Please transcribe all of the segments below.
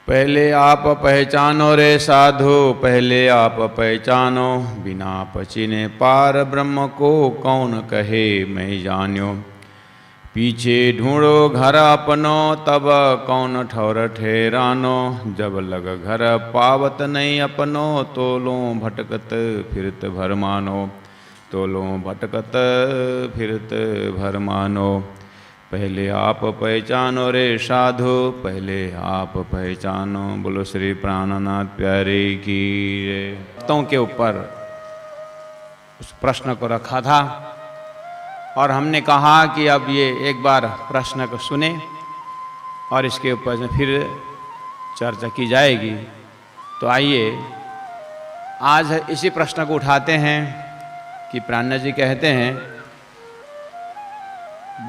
पहले आप पहचानो रे साधु, पहले आप पहचानो, बिना पचिने पार ब्रह्म को कौन कहे मैं जान्यो। पीछे ढूंढो घर अपनो, तब कौन ठौर ठहरानो। जब लग घर पावत नहीं अपनो, तोलो भटकत फिरत भर मानो। तोलो भटकत फिरत भर मानो। पहले आप पहचानो रे साधु, पहले आप पहचानो। बोलो श्री प्राणनाथ प्यारे की। भक्तों के ऊपर उस प्रश्न को रखा था और हमने कहा कि अब ये एक बार प्रश्न को सुने और इसके ऊपर फिर चर्चा की जाएगी। तो आइए आज इसी प्रश्न को उठाते हैं कि प्राणनाथ जी कहते हैं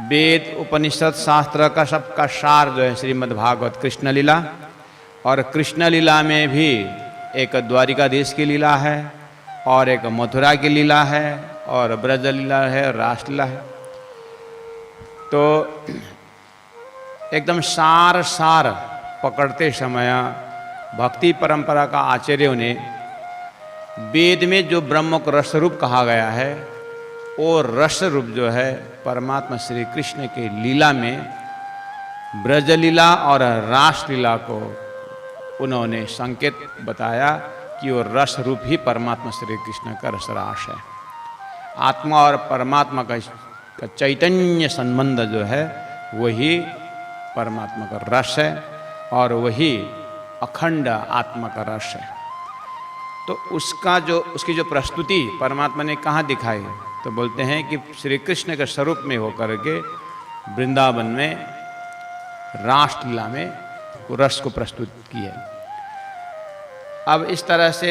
वेद उपनिषद शास्त्र का सबका सार जो है श्रीमद् भागवत कृष्ण लीला, और कृष्ण लीला में भी एक द्वारिकाधीश की लीला है और एक मथुरा की लीला है और ब्रज लीला है और रासलीला है। तो एकदम सार सार पकड़ते समय भक्ति परंपरा का आचार्यों ने वेद में जो ब्रह्म को रस रूप कहा गया है वो रस रूप जो है परमात्मा श्री कृष्ण के लीला में ब्रज लीला और रास लीला को उन्होंने संकेत बताया कि वो रस रूप ही परमात्मा श्री कृष्ण का रसरास है। आत्मा और परमात्मा का चैतन्य संबंध जो है वही परमात्मा का रस है और वही अखंड आत्मा का रस है। तो उसकी जो प्रस्तुति परमात्मा ने कहाँ दिखाई, तो बोलते हैं कि श्री कृष्ण के स्वरूप में होकर के वृंदावन में रासलीला में वो रस को प्रस्तुत किया। अब इस तरह से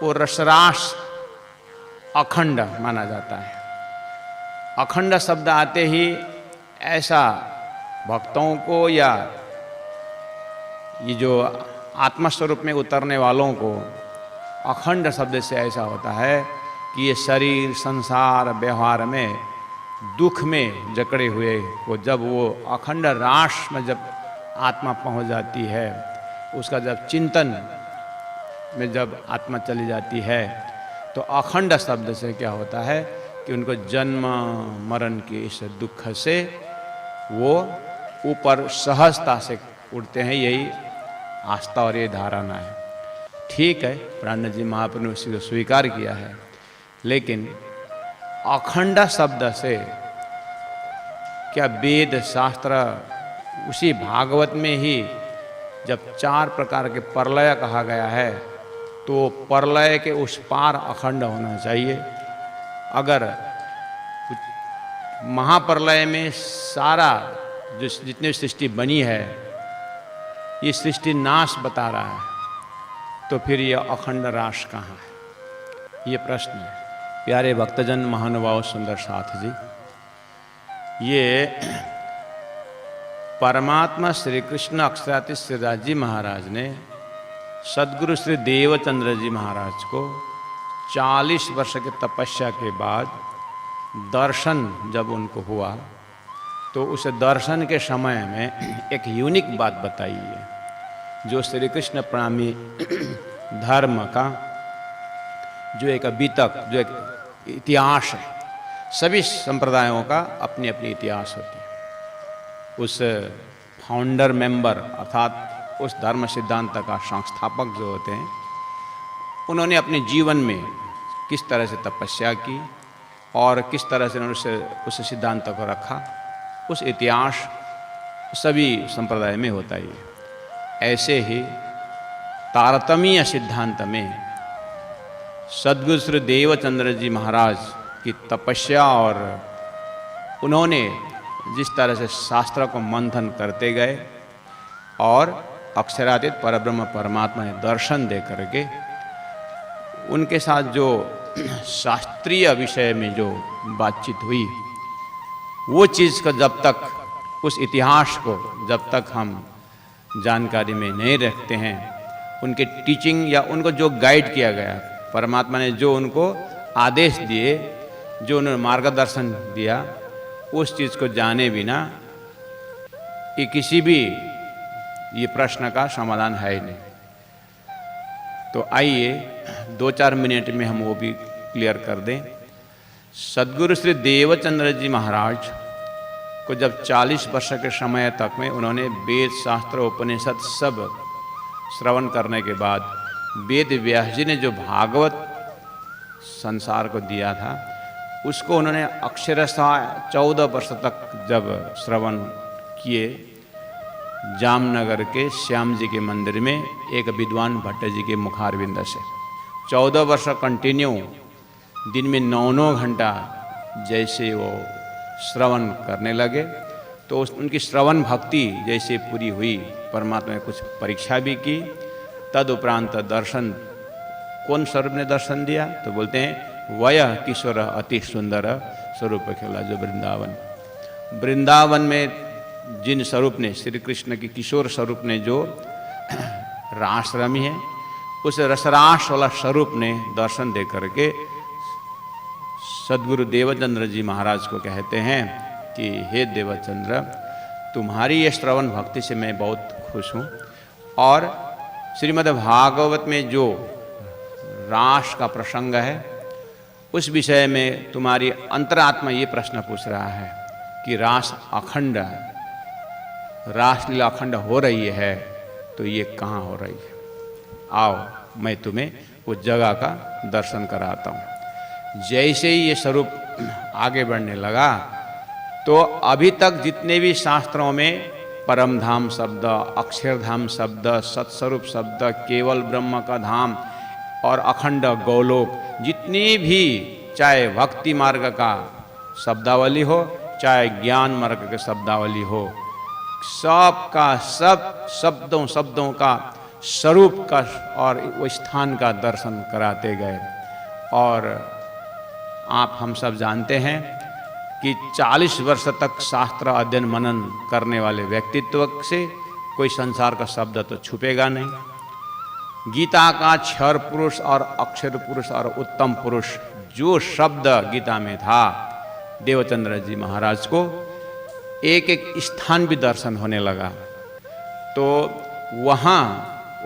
वो रसरास अखंड माना जाता है। अखंड शब्द आते ही ऐसा भक्तों को या ये जो आत्मस्वरूप में उतरने वालों को अखंड शब्द से ऐसा होता है कि ये शरीर संसार व्यवहार में दुख में जकड़े हुए को जब वो अखंड रास में जब आत्मा पहुंच जाती है, उसका जब चिंतन में जब आत्मा चली जाती है, तो अखंड शब्द से क्या होता है कि उनको जन्म मरण के इस दुख से वो ऊपर सहजता से उठते हैं। यही आस्था और ये धारणा है। ठीक है, प्राणनाथ जी महाप्रभु ने उसी को स्वीकार किया है, लेकिन अखंड शब्द से क्या वेद शास्त्र उसी भागवत में ही जब 4 प्रकार के प्रलय कहा गया है तो प्रलय के उस पार अखंड होना चाहिए। अगर महाप्रलय में सारा जो जितनी सृष्टि बनी है ये सृष्टि नाश बता रहा है, तो फिर ये अखंड रास कहाँ है? ये प्रश्न है। प्यारे भक्तजन महानुभाव सुंदर साथ जी, ये परमात्मा श्री कृष्ण अक्षरातीत श्रीदास जी महाराज ने सद्गुरु श्री देवचंद्र जी महाराज को 40 वर्ष की तपस्या के बाद दर्शन जब उनको हुआ, तो उस दर्शन के समय में एक यूनिक बात बताई है जो श्री कृष्ण प्रेमी धर्म का जो एक बीतक, जो एक इतिहास है। सभी संप्रदायों का अपनी अपनी इतिहास होती है। उस फाउंडर मेंबर अर्थात उस धर्म सिद्धांत का संस्थापक जो होते हैं, उन्होंने अपने जीवन में किस तरह से तपस्या की और किस तरह से उन्होंने उस सिद्धांत को रखा, उस इतिहास सभी संप्रदाय में होता ही है। ऐसे ही तारतम्य सिद्धांत में सद्गुरु श्री देवचंद्र जी महाराज की तपस्या और उन्होंने जिस तरह से शास्त्र को मंथन करते गए और अक्षरातीत परब्रह्म परमात्मा ने दर्शन दे करके उनके साथ जो शास्त्रीय विषय में जो बातचीत हुई, वो चीज़ को जब तक उस इतिहास को जब तक हम जानकारी में नहीं रखते हैं, उनके टीचिंग या उनको जो गाइड किया गया, परमात्मा ने जो उनको आदेश दिए, जो उन्होंने मार्गदर्शन दिया, उस चीज़ को जाने बिना ये किसी भी ये प्रश्न का समाधान है ही नहीं। तो आइए 2-4 मिनट में हम वो भी क्लियर कर दें। सद्गुरु श्री देवचंद्र जी महाराज को जब 40 वर्ष के समय तक में उन्होंने वेद शास्त्र उपनिषद सब श्रवण करने के बाद वेद व्यास जी ने जो भागवत संसार को दिया था उसको उन्होंने अक्षरशः 14 वर्ष तक जब श्रवण किए, जामनगर के श्याम जी के मंदिर में एक विद्वान भट्ट जी के मुखारविंद से 14 वर्ष कंटिन्यू दिन में 9-9 घंटा जैसे वो श्रवण करने लगे, तो उनकी श्रवण भक्ति जैसे पूरी हुई, परमात्मा ने कुछ परीक्षा भी की। तदुपरांत दर्शन, कौन स्वरूप ने दर्शन दिया? तो बोलते हैं वय किशोर अति सुंदर स्वरूप खेला जो वृंदावन। वृंदावन में जिन स्वरूप ने, श्री कृष्ण की किशोर स्वरूप ने जो रास रमी है, उस रसरास वाला स्वरूप ने दर्शन दे करके सद्गुरु देवचंद्र जी महाराज को कहते हैं कि हे देवचंद्र, तुम्हारी ये श्रवण भक्ति से मैं बहुत खुश हूँ, और श्रीमद् भागवत में जो रास का प्रसंग है उस विषय में तुम्हारी अंतरात्मा ये प्रश्न पूछ रहा है कि रास अखंड, रासलीला अखंड हो रही है, तो ये कहाँ हो रही है? आओ मैं तुम्हें उस जगह का दर्शन कराता हूँ। जैसे ही ये स्वरूप आगे बढ़ने लगा तो अभी तक जितने भी शास्त्रों में परम धाम शब्द, अक्षरधाम शब्द, सत्स्वरूप शब्द, केवल ब्रह्म का धाम और अखंड गोलोक, जितनी भी चाहे भक्ति मार्ग का शब्दावली हो, चाहे ज्ञान मार्ग के शब्दावली हो, सब का सब शब्दों का स्वरूप का और वो स्थान का दर्शन कराते गए। और आप हम सब जानते हैं कि 40 वर्ष तक शास्त्र अध्ययन मनन करने वाले व्यक्तित्व से कोई संसार का शब्द तो छुपेगा नहीं। गीता का क्षर पुरुष और अक्षर पुरुष और उत्तम पुरुष जो शब्द गीता में था, देवचंद्र जी महाराज को एक एक स्थान भी दर्शन होने लगा। तो वहाँ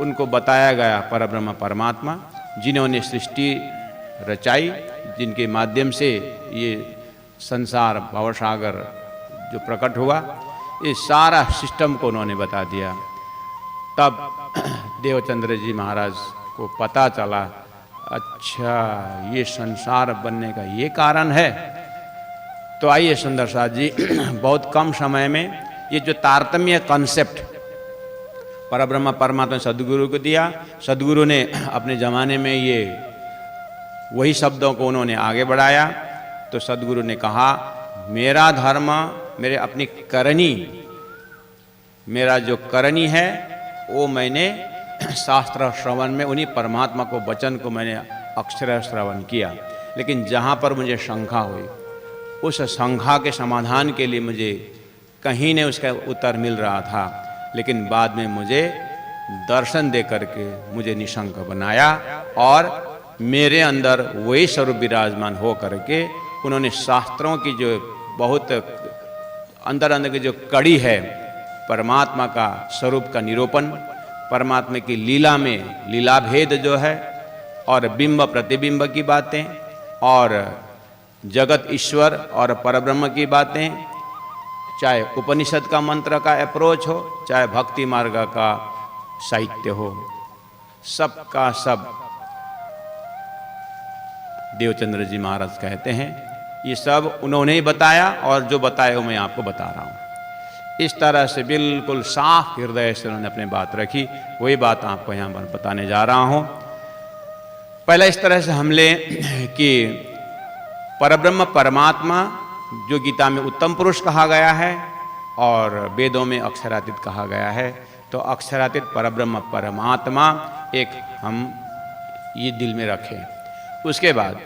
उनको बताया गया परब्रह्म परमात्मा जिन्होंने सृष्टि रचाई, जिनके माध्यम से ये संसार भवसागर जो प्रकट हुआ, ये सारा सिस्टम को उन्होंने बता दिया। तब देवचंद्र जी महाराज को पता चला, अच्छा ये संसार बनने का ये कारण है। तो आइए सुंदर साथ जी, बहुत कम समय में ये जो तारतम्य कॉन्सेप्ट परब्रह्म परमात्मा सद्गुरु को दिया, सद्गुरु ने अपने ज़माने में ये वही शब्दों को उन्होंने आगे बढ़ाया। तो सद्गुरु ने कहा, मेरा धर्म, मेरे अपनी करनी, मेरा जो करनी है वो मैंने शास्त्र श्रवण में उन्हीं परमात्मा को, वचन को मैंने अक्षर श्रवण किया। लेकिन जहाँ पर मुझे शंका हुई, उस शंका के समाधान के लिए मुझे कहीं ने उसका उत्तर मिल रहा था, लेकिन बाद में मुझे दर्शन दे करके मुझे निशंक बनाया और मेरे अंदर वही स्वरूप विराजमान हो करके उन्होंने शास्त्रों की जो बहुत अंदर की जो कड़ी है, परमात्मा का स्वरूप का निरूपण, परमात्मा की लीला में लीला भेद जो है, और बिंब प्रतिबिंब की बातें, और जगत ईश्वर और परब्रह्म की बातें, चाहे उपनिषद का मंत्र का अप्रोच हो, चाहे भक्ति मार्ग का साहित्य हो, सब का सब देवचंद्र जी महाराज कहते हैं ये सब उन्होंने ही बताया, और जो बताया वो मैं आपको बता रहा हूँ। इस तरह से बिल्कुल साफ हृदय से उन्होंने अपनी बात रखी, वही बात आपको यहाँ पर बताने जा रहा हूँ। पहला इस तरह से हम लें कि परब्रह्म परमात्मा जो गीता में उत्तम पुरुष कहा गया है और वेदों में अक्षरातीत कहा गया है, तो अक्षरातीत परब्रह्म परमात्मा एक हम ये दिल में रखें। उसके बाद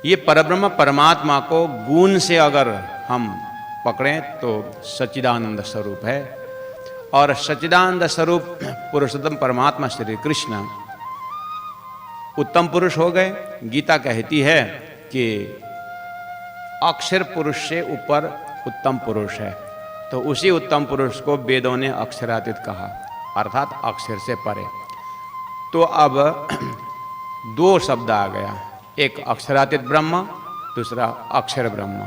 ये परब्रह्म परमात्मा को गुण से अगर हम पकड़ें तो सच्चिदानंद स्वरूप है, और सच्चिदानंद स्वरूप पुरुषोत्तम परमात्मा श्री कृष्ण उत्तम पुरुष हो गए। गीता कहती है कि अक्षर पुरुष से ऊपर उत्तम पुरुष है, तो उसी उत्तम पुरुष को वेदों ने अक्षरातीत कहा। अर्थात अक्षर से परे। तो अब दो शब्द आ गया, एक अक्षरातीत ब्रह्म, दूसरा अक्षर ब्रह्म।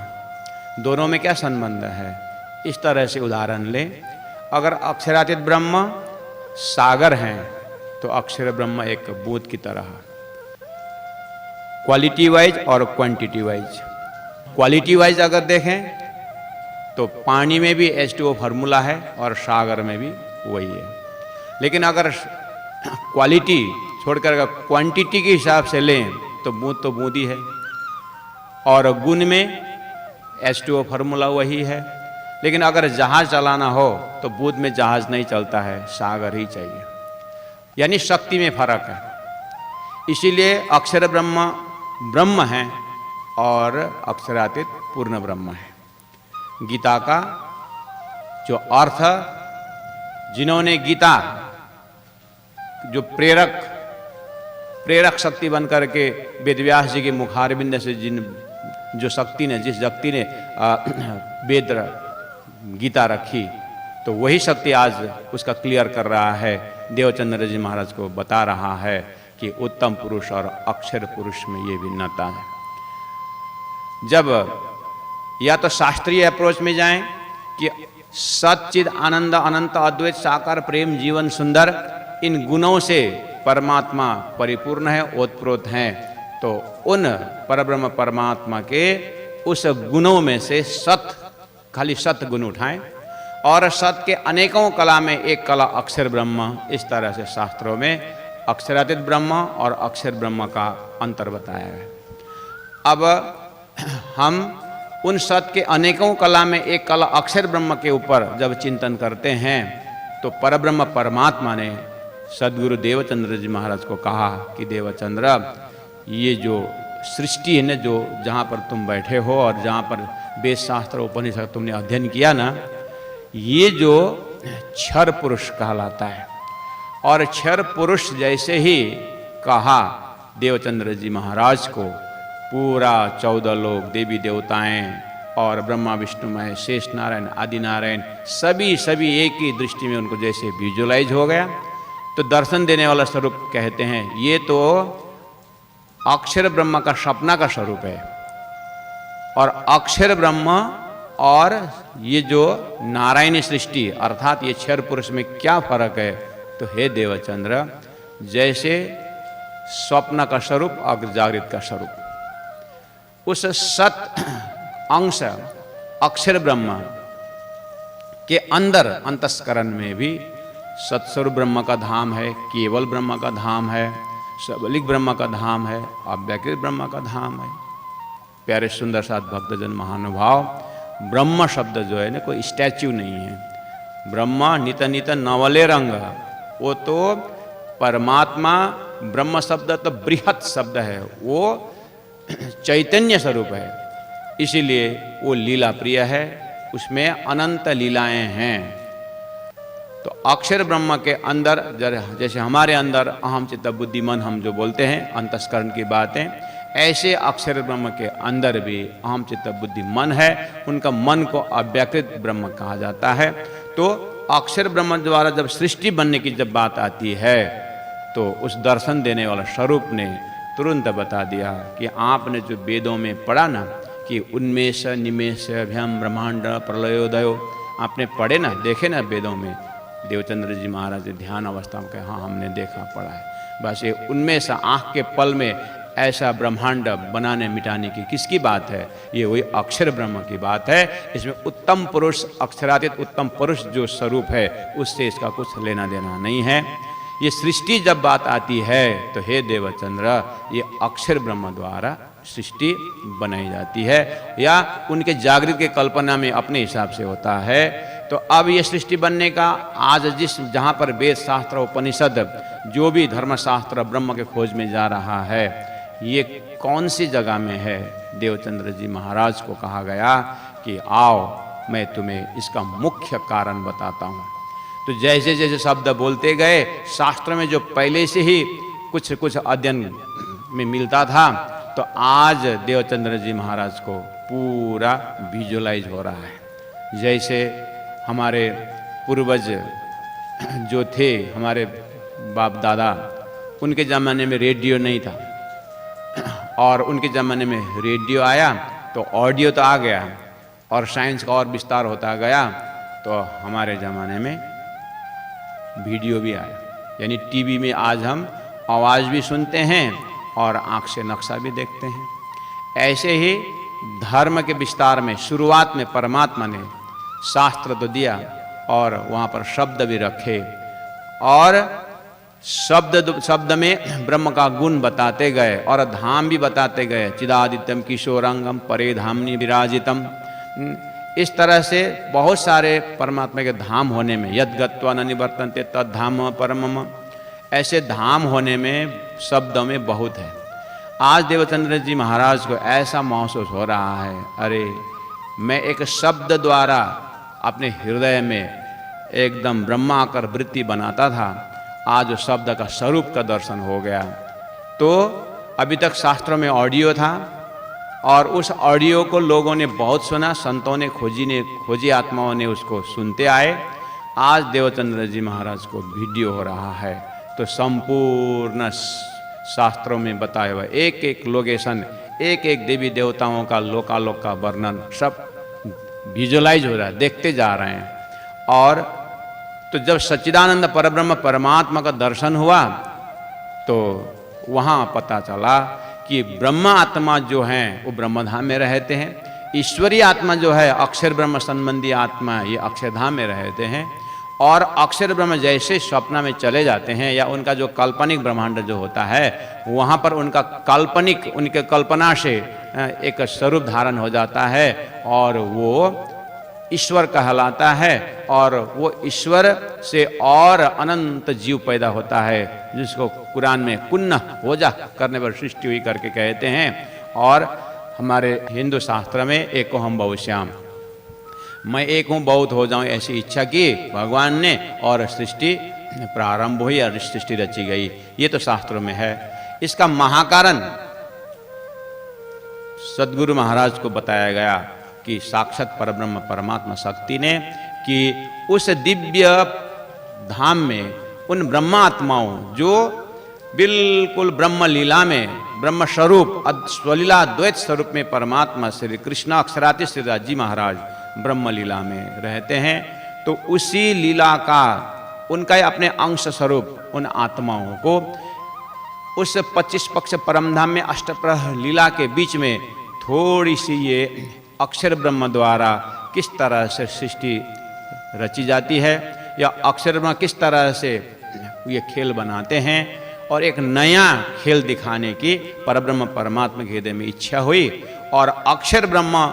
दोनों में क्या संबंध है? इस तरह से उदाहरण लें, अगर अक्षरातीत ब्रह्म सागर हैं तो अक्षर ब्रह्म एक बूंद की तरह, क्वालिटी वाइज और क्वांटिटी वाइज। क्वालिटी वाइज अगर देखें तो पानी में भी H2O फार्मूला है और सागर में भी वही है। लेकिन अगर क्वालिटी छोड़कर अगर क्वांटिटी के हिसाब से लें तो बूंद ही है, और गुण में H2O फार्मूला वही है। लेकिन अगर जहाज चलाना हो तो बूंद में जहाज नहीं चलता है, सागर ही चाहिए। यानी शक्ति में फर्क है। इसीलिए अक्षर ब्रह्म ब्रह्म है और अक्षरातीत पूर्ण ब्रह्म है। गीता का जो अर्थ, जिन्होंने गीता जो प्रेरक शक्ति बन करके वेदव्यास जी के मुखारबिंद से जिस शक्ति ने वेद गीता रखी, तो वही शक्ति आज उसका क्लियर कर रहा है, देवचंद्र जी महाराज को बता रहा है कि उत्तम पुरुष और अक्षर पुरुष में ये भिन्नता है। जब या तो शास्त्रीय अप्रोच में जाएं कि सच्चिद आनंद अनंत अद्वैत साकार प्रेम जीवन सुंदर, इन गुणों से परमात्मा परिपूर्ण है, ओतप्रोत हैं, तो उन परब्रह्म परमात्मा के उस गुणों में से खाली सत गुण उठाएं, और सत के अनेकों कला में एक कला अक्षर ब्रह्म। इस तरह से शास्त्रों में अक्षरातीत ब्रह्म और अक्षर ब्रह्म का अंतर बताया है। अब हम उन सत के अनेकों कला में एक कला अक्षर ब्रह्म के ऊपर जब चिंतन करते हैं तो परब्रह्म परमात्मा ने सद्गुरु देवचंद्र जी महाराज को कहा कि देवचंद्र, ये जो सृष्टि है ना, जो जहाँ पर तुम बैठे हो और जहाँ पर वेद शास्त्र उपनिषद तुमने अध्ययन किया ना, ये जो क्षर पुरुष कहलाता है। और क्षर पुरुष जैसे ही कहा देवचंद्र जी महाराज को, पूरा 14 लोग, देवी देवताएं और ब्रह्मा विष्णुमय शेष नारायण आदि नारायण सभी एक ही दृष्टि में उनको जैसे विजुअलाइज हो गया। तो दर्शन देने वाला स्वरूप कहते हैं, ये तो अक्षर ब्रह्म का सपना का स्वरूप है। और अक्षर ब्रह्म और ये जो नारायणी सृष्टि अर्थात ये क्षर पुरुष में क्या फर्क है? तो हे देवचंद्र, जैसे स्वप्न का स्वरूप और जागृत का स्वरूप, उस सत अंश अक्षर ब्रह्म के अंदर अंतस्करण में भी सत्स्वरूप ब्रह्म का धाम है, केवल ब्रह्म का धाम है, सबलिक ब्रह्म का धाम है, अव्यकृत ब्रह्म का धाम है। प्यारे सुंदर साथ भक्तजन महानुभाव, ब्रह्म शब्द जो है ना कोई स्टैच्यू नहीं है। ब्रह्म नित नित नवले रंग, वो तो परमात्मा, ब्रह्म शब्द तो बृहत शब्द है, वो चैतन्य स्वरूप है। इसीलिए वो लीला प्रिय है, उसमें अनंत लीलाएं हैं। तो अक्षर ब्रह्म के अंदर जैसे हमारे अंदर अहम चित्त बुद्धि मन हम जो बोलते हैं अंतस्करण की बातें, ऐसे अक्षर ब्रह्म के अंदर भी अहम चित्त बुद्धि मन है। उनका मन को अव्यकृत ब्रह्म कहा जाता है। तो अक्षर ब्रह्म द्वारा जब सृष्टि बनने की जब बात आती है तो उस दर्शन देने वाला स्वरूप ने तुरंत बता दिया कि आपने जो वेदों में पढ़ा ना कि उन्मेष निमेष अभ्यम ब्रह्मांड प्रलयोदयो, आपने पढ़े ना, देखे ना वेदों में। देवचंद्र जी महाराज ध्यान अवस्था में कहे हाँ हमने देखा पढ़ा है। बस ये उन्मेष आँख के पल में ऐसा ब्रह्मांड बनाने मिटाने की किसकी बात है? ये वही अक्षर ब्रह्म की बात है। इसमें उत्तम पुरुष, अक्षरातीत उत्तम पुरुष जो स्वरूप है, उससे इसका कुछ लेना देना नहीं है। ये सृष्टि जब बात आती है तो हे देवचंद्र, ये अक्षर ब्रह्म द्वारा सृष्टि बनाई जाती है या उनके जागृत के कल्पना में अपने हिसाब से होता है। तो अब ये सृष्टि बनने का आज जहाँ पर वेद शास्त्र उपनिषद जो भी धर्मशास्त्र ब्रह्म के खोज में जा रहा है, ये कौन सी जगह में है? देवचंद्र जी महाराज को कहा गया कि आओ मैं तुम्हें इसका मुख्य कारण बताता हूँ। तो जैसे जैसे शब्द बोलते गए, शास्त्र में जो पहले से ही कुछ कुछ अध्ययन में मिलता था, तो आज देवचंद्र जी महाराज को पूरा विजुअलाइज हो रहा है। जैसे हमारे पूर्वज जो थे हमारे बाप दादा, उनके ज़माने में रेडियो नहीं था, और उनके ज़माने में रेडियो आया तो ऑडियो तो आ गया, और साइंस का और विस्तार होता गया तो हमारे ज़माने में वीडियो भी आया। यानी टीवी में आज हम आवाज़ भी सुनते हैं और आँख से नक्शा भी देखते हैं। ऐसे ही धर्म के विस्तार में शुरुआत में परमात्मा ने शास्त्र तो दिया और वहाँ पर शब्द भी रखे, और शब्द में ब्रह्म का गुण बताते गए और धाम भी बताते गए। चिदादित्यम किशोरांगम परे धामनि विराजितम। इस तरह से बहुत सारे परमात्मा के धाम होने में, यद गत्वा न निवर्तन्ते तद धाम परमम, ऐसे धाम होने में शब्दों में बहुत है। आज देवचंद्र जी महाराज को ऐसा महसूस हो रहा है, अरे मैं एक शब्द द्वारा अपने हृदय में एकदम ब्रह्माकार वृत्ति बनाता था, आज उस शब्द का स्वरूप का दर्शन हो गया। तो अभी तक शास्त्रों में ऑडियो था और उस ऑडियो को लोगों ने बहुत सुना, संतों ने खोजी आत्माओं ने उसको सुनते आए। आज देवचंद्र जी महाराज को वीडियो हो रहा है, तो संपूर्ण शास्त्रों में बताया हुआ एक एक लोकेशन, एक एक देवी देवताओं का लोकालोक का वर्णन सब विजुअलाइज हो रहा है, देखते जा रहे हैं। और तो जब सच्चिदानंद परब्रह्म परमात्मा का दर्शन हुआ तो वहाँ पता चला कि ब्रह्म आत्मा जो हैं वो ब्रह्मधाम में रहते हैं, ईश्वरीय आत्मा जो है अक्षर ब्रह्म संबंधी आत्मा ये अक्षरधाम में रहते हैं, और अक्षर ब्रह्म जैसे स्वप्न में चले जाते हैं या उनका जो काल्पनिक ब्रह्मांड जो होता है वहाँ पर उनका काल्पनिक, उनके कल्पना से एक स्वरूप धारण हो जाता है और वो ईश्वर कहलाता है, और वो ईश्वर से और अनंत जीव पैदा होता है, जिसको कुरान में कुन्न हो जा करने पर सृष्टि हुई करके कहते हैं। और हमारे हिंदू शास्त्र में एको हम बहुश्याम, मैं एक हूँ बहुत हो जाऊँ ऐसी इच्छा की भगवान ने, और सृष्टि प्रारंभ हुई और सृष्टि रची गई। ये तो शास्त्रों में है। इसका महाकारण सद्गुरु महाराज को बताया गया कि साक्षात परब्रह्म परमात्मा शक्ति ने, कि उस दिव्य धाम में उन ब्रह्मात्माओं जो बिल्कुल ब्रह्म लीला में ब्रह्म स्वरूप स्वलीला द्वैत स्वरूप में परमात्मा श्री कृष्ण अक्षराति श्री राजी महाराज ब्रह्म लीला में रहते हैं, तो उसी लीला का उनका अपने अंश स्वरूप उन आत्माओं को उस 25 पक्ष परमधाम में अष्टप्रहर लीला के बीच में थोड़ी सी ये अक्षर ब्रह्म द्वारा किस तरह से सृष्टि रची जाती है, या अक्षर ब्रह्म किस तरह से ये खेल बनाते हैं, और एक नया खेल दिखाने की परब्रह्म परमात्मा के हृदय में इच्छा हुई। और अक्षर ब्रह्म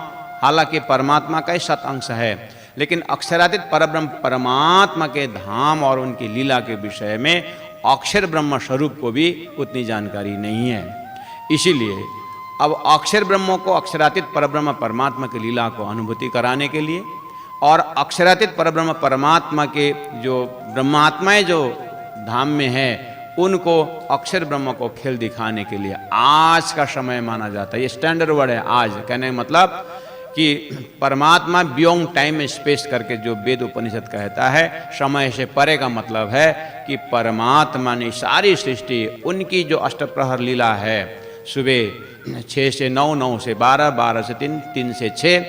हालांकि परमात्मा का ही सत अंश है, लेकिन अक्षरातीत परब्रह्म परमात्मा के धाम और उनकी लीला के विषय में अक्षर ब्रह्म स्वरूप को भी उतनी जानकारी नहीं है। इसीलिए अब अक्षर ब्रह्म को अक्षरातीत परब्रह्म परमात्मा की लीला को अनुभूति कराने के लिए, और अक्षरातीत परब्रह्म परमात्मा के जो ब्रह्मात्माएं जो धाम में है उनको अक्षर ब्रह्म को खेल दिखाने के लिए आज का समय माना जाता है। ये स्टैंडर्ड वर्ड है आज, कहने का मतलब कि परमात्मा बियॉन्ड टाइम एंड स्पेस करके जो वेद उपनिषद कहता है, समय से परे का मतलब है कि परमात्मा ने सारी सृष्टि उनकी जो अष्टप्रहर लीला है, सुबह 6 से 9, 9 से 12, 12 से 3, 3 से 6,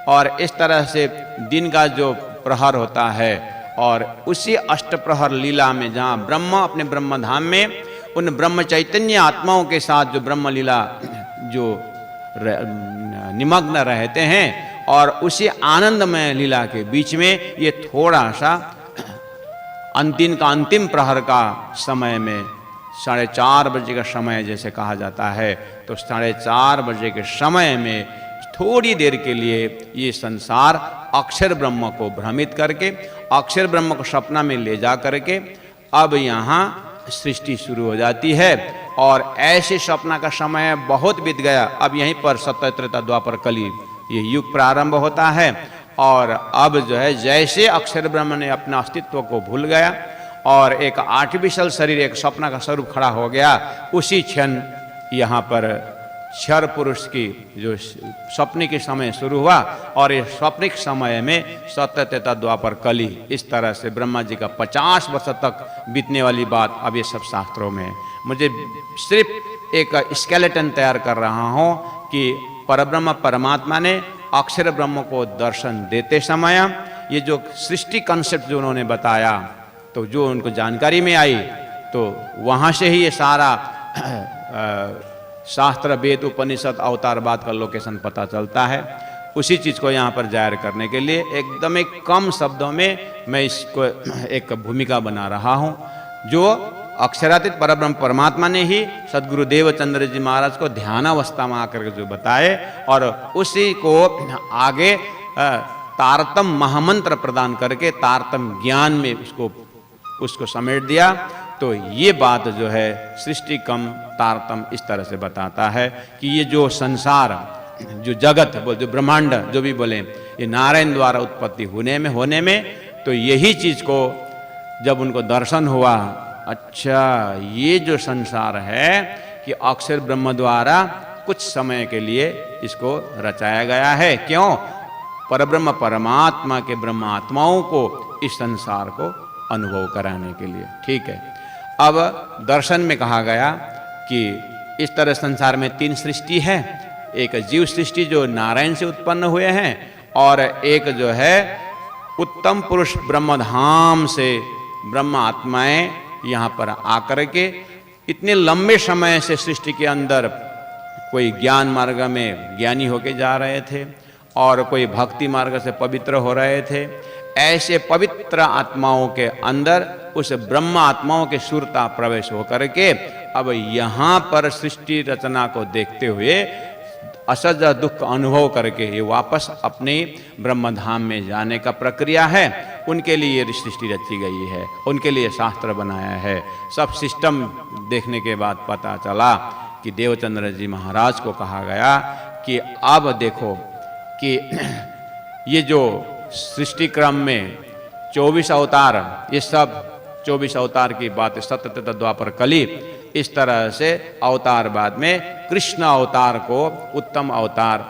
और इस तरह से दिन का जो प्रहर होता है, और उसी अष्टप्रहर लीला में जहाँ ब्रह्म अपने ब्रह्मधाम में उन ब्रह्म चैतन्य आत्माओं के साथ जो ब्रह्म लीला जो निमग्न रहते हैं, और उसी आनंदमय लीला के बीच में ये थोड़ा सा अंतिम का अंतिम प्रहर का समय में 4:30 बजे का समय जैसे कहा जाता है, तो 4:30 बजे के समय में थोड़ी देर के लिए ये संसार अक्षर ब्रह्म को भ्रमित करके, अक्षर ब्रह्म को सपना में ले जा करके अब यहाँ सृष्टि शुरू हो जाती है। और ऐसे सपना का समय बहुत बीत गया, अब यहीं पर सत्य त्रेता द्वापर कली ये युग प्रारंभ होता है। और अब जो है जैसे अक्षर ब्रह्म ने अपना अस्तित्व को भूल गया और एक आर्टिफिशियल शरीर, एक सपना का स्वरूप खड़ा हो गया, उसी क्षण यहाँ पर क्षर पुरुष की जो स्वप्निक समय शुरू हुआ और इस स्वप्निक समय में सत्य त्रेता द्वापर कली, इस तरह से ब्रह्मा जी का 50 वर्ष तक बीतने वाली बात अब ये सब शास्त्रों में है। मुझे सिर्फ एक स्केलेटन तैयार कर रहा हूँ कि परब्रह्म परमात्मा ने अक्षर ब्रह्म को दर्शन देते समय ये जो सृष्टि कॉन्सेप्ट जो उन्होंने बताया, तो जो उनको जानकारी में आई, तो वहाँ से ही ये सारा शास्त्र वेद उपनिषद अवतारवाद का लोकेशन पता चलता है। उसी चीज़ को यहाँ पर जाहिर करने के लिए एकदम एक कम शब्दों में मैं इसको एक भूमिका बना रहा हूँ, जो अक्षरातीत परब्रह्म परमात्मा ने ही सद्गुरु देवचंद्र जी महाराज को ध्यानावस्था में आकर के जो बताए और उसी को आगे तारतम महामंत्र प्रदान करके तारतम ज्ञान में उसको समेट दिया। तो ये बात जो है सृष्टि कम तारतम इस तरह से बताता है कि ये जो संसार, जो जगत, जो ब्रह्मांड जो भी बोले, ये नारायण द्वारा उत्पत्ति होने में तो यही चीज को जब उनको दर्शन हुआ, अच्छा ये जो संसार है कि अक्षर ब्रह्म द्वारा कुछ समय के लिए इसको रचाया गया है। क्यों? परब्रह्म परमात्मा के ब्रह्म आत्माओं को इस संसार को अनुभव कराने के लिए। ठीक है, अब दर्शन में कहा गया कि इस तरह संसार में 3 सृष्टि है। एक जीव सृष्टि जो नारायण से उत्पन्न हुए हैं, और एक जो है उत्तम पुरुष ब्रह्मधाम से ब्रह्म आत्माएं यहाँ पर आकर के इतने लंबे समय से सृष्टि के अंदर कोई ज्ञान मार्ग में ज्ञानी होके जा रहे थे और कोई भक्ति मार्ग से पवित्र हो रहे थे। ऐसे पवित्र आत्माओं के अंदर उस ब्रह्म आत्माओं के सुरता प्रवेश होकर के अब यहाँ पर सृष्टि रचना को देखते हुए असज दुख अनुभव करके ये वापस अपने ब्रह्मधाम में जाने का प्रक्रिया है। उनके लिए सृष्टि रची गई है, उनके लिए शास्त्र बनाया है। सब सिस्टम देखने के बाद पता चला कि देवचंद्र जी महाराज को कहा गया कि अब देखो कि ये जो सृष्टि क्रम में 24 अवतार, ये सब 24 अवतार की बात, सत्य त्रेता द्वापर कली, इस तरह से अवतार बाद में कृष्ण अवतार को उत्तम अवतार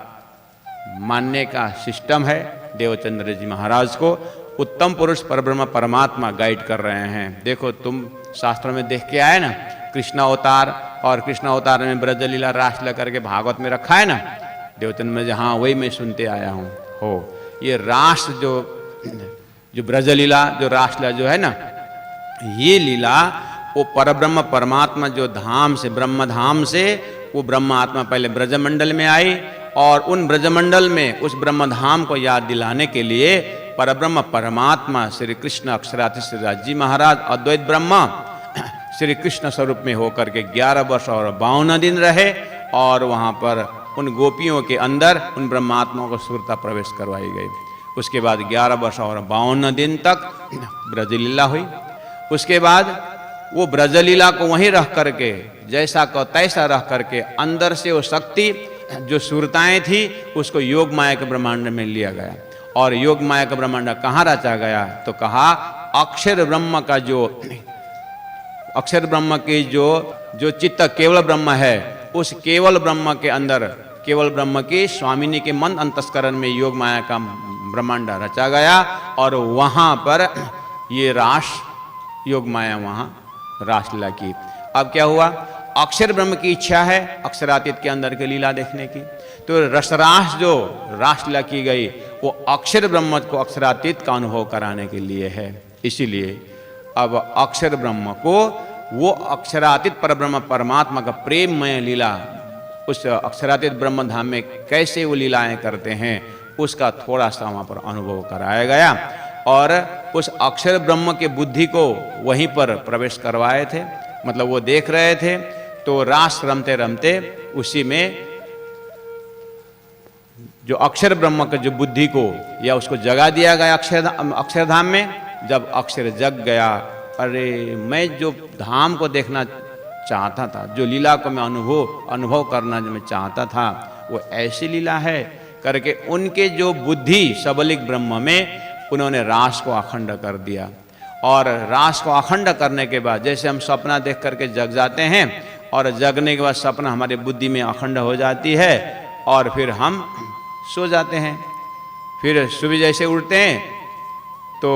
मानने का सिस्टम है। देवचंद्र जी महाराज को उत्तम पुरुष परब्रह्म परमात्मा गाइड कर रहे हैं। देखो तुम शास्त्रों में देख के आए ना, कृष्ण अवतार, और कृष्ण अवतार में ब्रजलीला रासलीला करके भागवत में रखा है ना। देवचंद्र में हाँ वही मैं सुनते आया हूँ। हो ये रास जो ब्रजलीला जो रासलीला जो है ना, ये लीला वो परब्रह्म परमात्मा जो धाम से, ब्रह्म धाम से वो ब्रह्म आत्मा पहले ब्रजमंडल में आई, और उन ब्रजमंडल में उस ब्रह्म धाम को याद दिलाने के लिए परब्रह्म परमात्मा श्री कृष्ण अक्षरातीत श्रीराज जी महाराज अद्वैत ब्रह्मा श्री कृष्ण स्वरूप में होकर के 11 वर्ष और 52 दिन रहे, और वहाँ पर उन गोपियों के अंदर उन ब्रह्मात्माओं को सुरता प्रवेश करवाई गई। उसके बाद 11 वर्ष और 52 दिन तक ब्रजलीला हुई। उसके बाद वो ब्रजलीला को वहीं रख करके जैसा को तैसा रख करके अंदर से वो शक्ति जो सुरताएं थी उसको योग माया के ब्रह्मांड में लिया गया। और योग माया का ब्रह्मांड कहाँ रचा गया? तो कहा अक्षर ब्रह्म का जो अक्षर ब्रह्म की जो चित्त केवल ब्रह्म है, उस केवल ब्रह्म के अंदर केवल ब्रह्म की स्वामिनी के मन अंतस्करण में योग माया का ब्रह्मांड रचा गया, और वहाँ पर ये रास योग माया वहाँ रासलीला की। अब क्या हुआ? अक्षर ब्रह्म की इच्छा है अक्षरातीत के अंदर के लीला देखने की, तो रसरास जो रासलीला की गई वो अक्षर ब्रह्म को अक्षरातीत का अनुभव कराने के लिए है। इसीलिए अब अक्षर ब्रह्म को वो अक्षरातीत परब्रह्म परमात्मा का प्रेममय लीला उस अक्षरातीत ब्रह्म धाम में कैसे वो लीलाएं करते हैं उसका थोड़ा सा वहाँ पर अनुभव कराया गया, और उस अक्षर ब्रह्म के बुद्धि को वहीं पर प्रवेश करवाए थे। मतलब वो देख रहे थे तो रास रमते रमते उसी में जो अक्षर ब्रह्म के जो बुद्धि को या उसको जगा दिया गया अक्षरधाम में। जब अक्षर जग गया, अरे मैं जो धाम को देखना चाहता था, जो लीला को मैं अनुभव करना जो मैं चाहता था, वो ऐसी लीला है करके उनके जो बुद्धि सबलिक ब्रह्म में उन्होंने रास को अखंड कर दिया। और रास को अखंड करने के बाद जैसे हम सपना देख करके जग जाते हैं, और जगने के बाद सपना हमारे बुद्धि में अखंड हो जाती है और फिर हम सो जाते हैं। फिर सुबह जैसे उठते हैं तो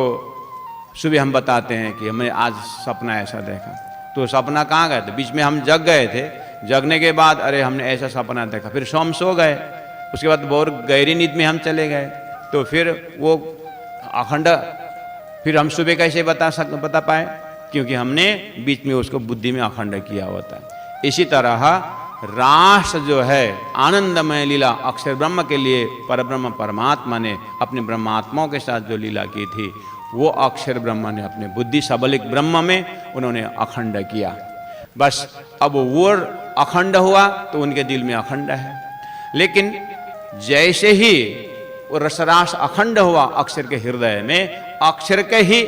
सुबह हम बताते हैं कि हमने आज सपना ऐसा देखा। तो सपना कहाँ गए थे? बीच में हम जग गए थे, जगने के बाद अरे हमने ऐसा सपना देखा, फिर हम सो गए, उसके बाद बहुत गहरी नींद में हम चले गए, तो फिर वो अखंड फिर हम सुबह कैसे बता पाए? क्योंकि हमने बीच में उसको बुद्धि में अखंड किया होता है। इसी तरह रास जो है आनंदमय लीला अक्षर ब्रह्म के लिए परब्रह्म परमात्मा ने अपने ब्रह्मात्माओं के साथ जो लीला की थी वो अक्षर ब्रह्म ने अपने बुद्धि सबलिक ब्रह्म में उन्होंने अखंड किया। बस अब वो अखंड हुआ तो उनके दिल में अखंड है। लेकिन जैसे ही वो रसरास अखंड हुआ अक्षर के हृदय में, अक्षर के ही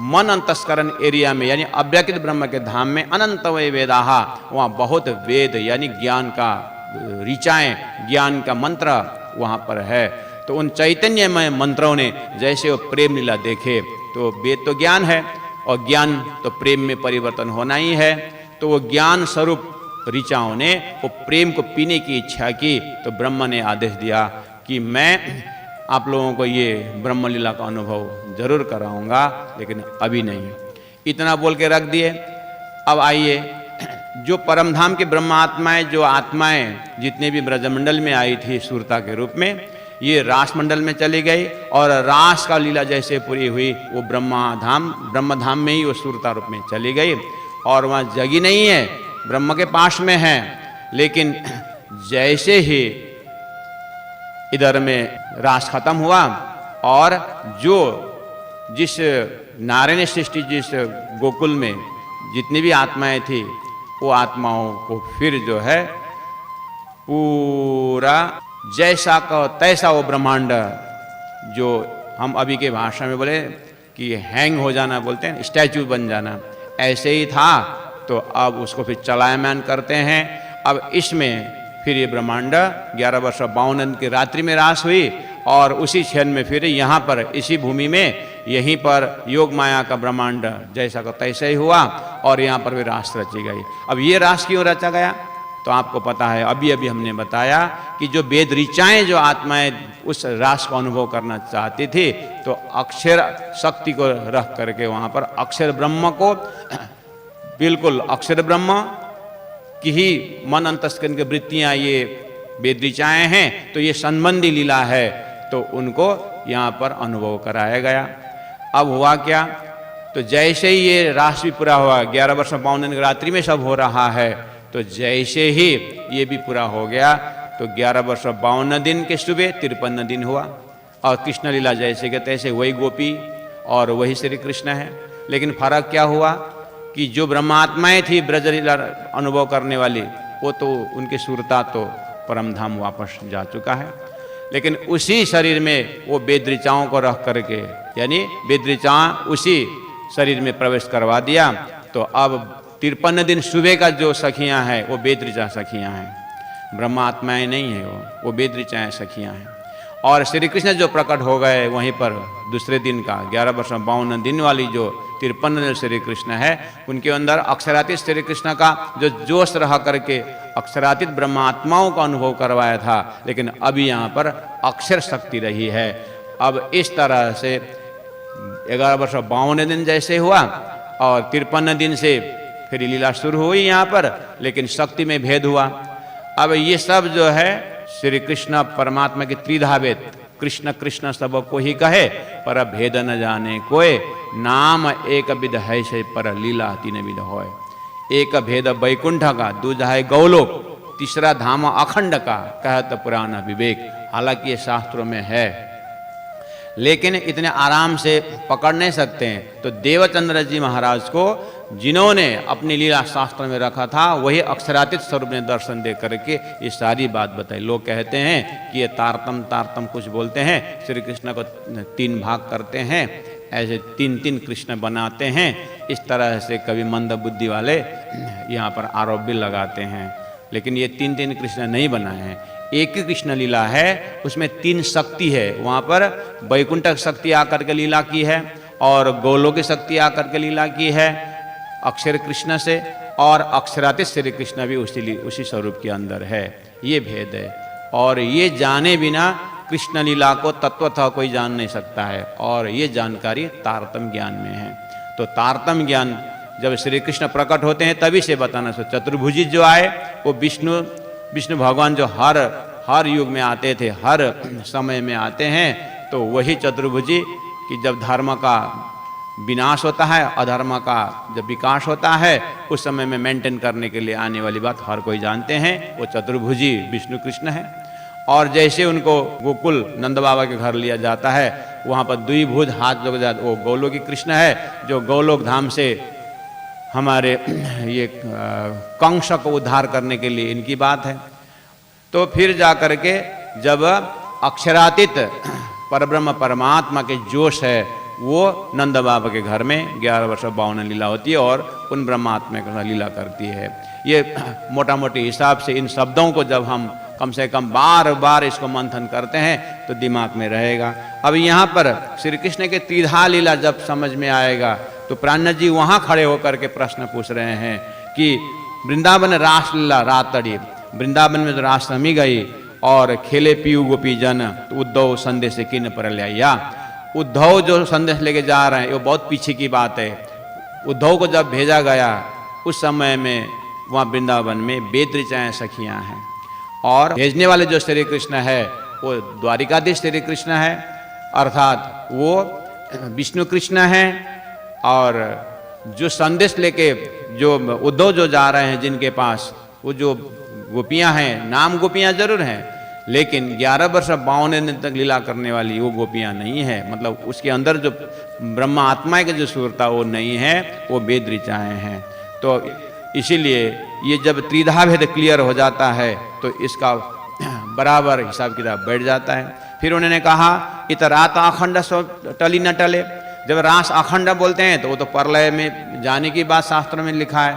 मन अंतस्करण एरिया में यानी अव्यक्त ब्रह्म के धाम में अनंत वै वेदाहा, वहाँ बहुत वेद यानी ज्ञान का ऋचाएं, ज्ञान का मंत्र वहाँ पर है। तो उन चैतन्यमय मंत्रों ने जैसे वो प्रेम लीला देखे, तो वेद तो ज्ञान है और ज्ञान तो प्रेम में परिवर्तन होना ही है, तो वो ज्ञान स्वरूप ऋचाओं ने वो प्रेम को पीने की इच्छा की। तो ब्रह्म ने आदेश दिया कि मैं आप लोगों को ये ब्रह्म लीला का अनुभव जरूर कराऊंगा, लेकिन अभी नहीं। इतना बोल के रख दिए। अब आइए, जो परमधाम के ब्रह्म आत्माएं, जो आत्माएं जितने भी ब्रजमंडल में आई थी सूरता के रूप में, ये रास मंडल में चली गई और रास का लीला जैसे पूरी हुई वो ब्रह्मधाम में ही वो सूरता रूप में चली गई और वहाँ जगी नहीं है, ब्रह्म के पास में है। लेकिन जैसे ही इधर में रास खत्म हुआ और जो जिस नारायण सृष्टि जिस गोकुल में जितनी भी आत्माएं थी वो आत्माओं को फिर जो है पूरा जैसा का तैसा वो ब्रह्मांड, जो हम अभी के भाषा में बोले कि हैंग हो जाना बोलते हैं, स्टैचू बन जाना, ऐसे ही था। तो अब उसको फिर चलायमान करते हैं। अब इसमें फिर ये ब्रह्मांड 11 वर्ष 52 दिन की रात्रि में रास हुई और उसी क्षण में फिर यहाँ पर इसी भूमि में यहीं पर योग माया का ब्रह्मांड जैसा का तैसा ही हुआ और यहाँ पर भी रास रची गई। अब ये रास क्यों रचा गया? तो आपको पता है, अभी अभी हमने बताया कि जो वेद ऋचाएं जो आत्माएं उस रास को अनुभव करना चाहती थी, तो अक्षर शक्ति को रख करके वहाँ पर अक्षर ब्रह्म को, बिल्कुल अक्षर ब्रह्म की ही मन अंतस्करण की वृत्तियाँ ये वेद ऋचाएं हैं, तो ये संबंधी लीला है, तो उनको यहाँ पर अनुभव कराया गया। अब हुआ क्या? तो जैसे ही ये रास भी पूरा हुआ, 11 वर्ष 52 दिन की रात्रि में सब हो रहा है, तो जैसे ही ये भी पूरा हो गया तो 11 वर्ष 52 दिन के सुबह 53 दिन हुआ और कृष्ण लीला जैसे के तैसे वही गोपी और वही श्री कृष्ण है। लेकिन फर्क क्या हुआ कि जो ब्रह्मात्माएं थी ब्रज लीला अनुभव करने वाली, वो तो उनकी सूरता तो परमधाम वापस जा चुका है, लेकिन उसी शरीर में वो वेद ऋचाओं को रख करके, यानी वेद ऋचा उसी शरीर में प्रवेश करवा दिया। तो अब 53 दिन सुबह का जो सखियां हैं वो वेद ऋचा सखियां हैं, ब्रह्मात्माएं नहीं है, वो वेद ऋचाएं सखियां हैं। और श्री कृष्ण जो प्रकट हो गए वहीं पर दूसरे दिन का 11 वर्ष 52 दिन वाली जो 53 दिन श्री कृष्ण है, उनके अंदर अक्षरातीत श्री कृष्ण का जो जोश रहा करके अक्षरातीत ब्रह्मात्माओं का अनुभव करवाया था, लेकिन अभी यहाँ पर अक्षर शक्ति रही है। अब इस तरह से 11 वर्ष 52 दिन जैसे हुआ और 53 दिन से फिर लीला शुरू हुई यहाँ पर, लेकिन शक्ति में भेद हुआ। अब ये सब जो है श्री कृष्ण परमात्मा की त्रिधा भेद, कृष्ण कृष्ण सब को ही कहे पर भेद न जाने कोय, नाम एक विध है से पर लीला तीन विध होय। एक भेद वैकुंठ का, दूजा है गौलोक, तीसरा धाम अखंड का, कहत पुराना विवेक। हालांकि ये शास्त्रों में है, लेकिन इतने आराम से पकड़ नहीं सकते हैं। तो देवचंद्र जी महाराज को जिन्होंने अपनी लीला शास्त्र में रखा था, वही अक्षरातीत स्वरूप में दर्शन दे करके ये सारी बात बताई। लोग कहते हैं कि ये तारतम कुछ बोलते हैं, श्री कृष्ण को 3 भाग करते हैं, ऐसे 3 कृष्ण बनाते हैं। इस तरह से कभी मंद बुद्धि वाले यहाँ पर आरोप भी लगाते हैं, लेकिन ये 3 कृष्ण नहीं बनाए हैं, एक ही कृष्ण लीला है, उसमें 3 शक्ति है। वहाँ पर वैकुंठ शक्ति आकर के लीला की है और गोलोक की शक्ति आकर के लीला की है अक्षर कृष्ण से, और अक्षरातीत श्री कृष्ण भी उसी स्वरूप के अंदर है। ये भेद है, और ये जाने बिना कृष्ण लीला को तत्वतः कोई जान नहीं सकता है, और ये जानकारी तारतम्य ज्ञान में है। तो तारतम्य ज्ञान जब श्री कृष्ण प्रकट होते हैं तभी से बताना। सो चतुर्भुजी जो आए वो विष्णु भगवान जो हर युग में आते थे, हर समय में आते हैं, तो वही चतुर्भुजी कि जब धर्म का विनाश होता है, अधर्म का जब विकास होता है, उस समय में मेंटेन करने के लिए आने वाली बात हर कोई जानते हैं, वो चतुर्भुजी विष्णु कृष्ण है। और जैसे उनको गोकुल नंद बाबा के घर लिया जाता है, वहाँ पर द्विभुज हाथ जो जाते वो गोलोकी कृष्ण है, जो गोलोक धाम से हमारे ये कंस को उद्धार करने के लिए इनकी बात है। तो फिर जा कर के जब अक्षरातीत परब्रह्म परमात्मा के जोश है, वो नंद बाबा के घर में 11 वर्ष 52 लीला होती है और उन ब्रह्मात्मा का लीला करती है। ये मोटा मोटी हिसाब से इन शब्दों को जब हम कम से कम बार बार इसको मंथन करते हैं तो दिमाग में रहेगा। अब यहाँ पर श्री कृष्ण के त्रिधा लीला जब समझ में आएगा तो प्राणनाथ जी वहाँ खड़े होकर के प्रश्न पूछ रहे हैं कि वृंदावन रासलीला रातड़ी, वृंदावन में तो रासमी गई और खेले पीयू गोपी जन, तो उद्धव संदेश किन पर लिया। उद्धव जो संदेश लेके जा रहे हैं वो बहुत पीछे की बात है। उद्धव को जब भेजा गया उस समय में वहाँ वृंदावन में बेत्रिचाएँ सखियाँ हैं, और भेजने वाले जो श्री कृष्ण है वो द्वारिकाधीश श्री कृष्ण है, अर्थात वो विष्णु कृष्ण है। और जो संदेश लेके जो उद्धव जो जा रहे हैं जिनके पास, वो जो गोपियां हैं, नाम गोपियां जरूर हैं, लेकिन 11 वर्ष 52 दिन तक लीला करने वाली वो गोपियां नहीं है। मतलब उसके अंदर जो ब्रह्म आत्मा की जो सूरता वो नहीं है, वो वेद ऋचाएँ हैं। तो इसीलिए ये जब त्रिधा भेद क्लियर हो जाता है तो इसका बराबर हिसाब किताब बैठ जाता है। फिर उन्होंने कहा इतरात अखंड टली न टले। जब रास अखंड बोलते हैं तो वो तो प्रलय में जाने की बात शास्त्र में लिखा है,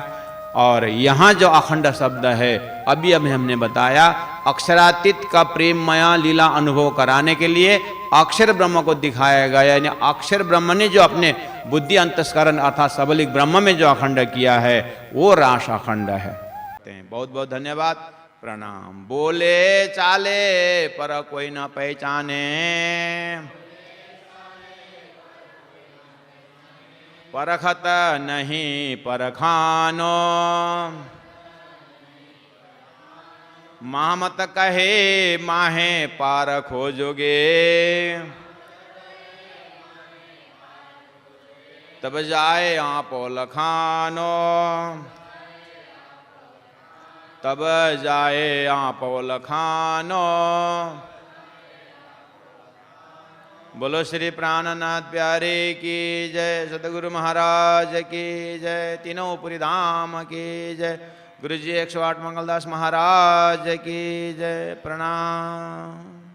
और यहाँ जो अखंड शब्द है अभी हमने बताया, अक्षरातीत का प्रेममया लीला अनुभव कराने के लिए अक्षर ब्रह्म को दिखाया गया। यानी अक्षर ब्रह्म ने जो अपने बुद्धि अंतस्करण अर्थात सबलिक ब्रह्म में जो अखंड किया है वो रास अखंड है। बहुत बहुत धन्यवाद, प्रणाम। बोले चाले पर कोई न पहचाने, परखत नहीं परखानो, मामत कहे माहे पार खोजोगे, तब जाए आपो लखानो, तब जाए आपो लखानो। बोलो श्री प्राणनाथ प्यारे की जय, सतगुरु महाराज की जय, तीनों पुरी धाम की जय, गुरु जी 108 मंगलदास महाराज की जय, प्रणाम।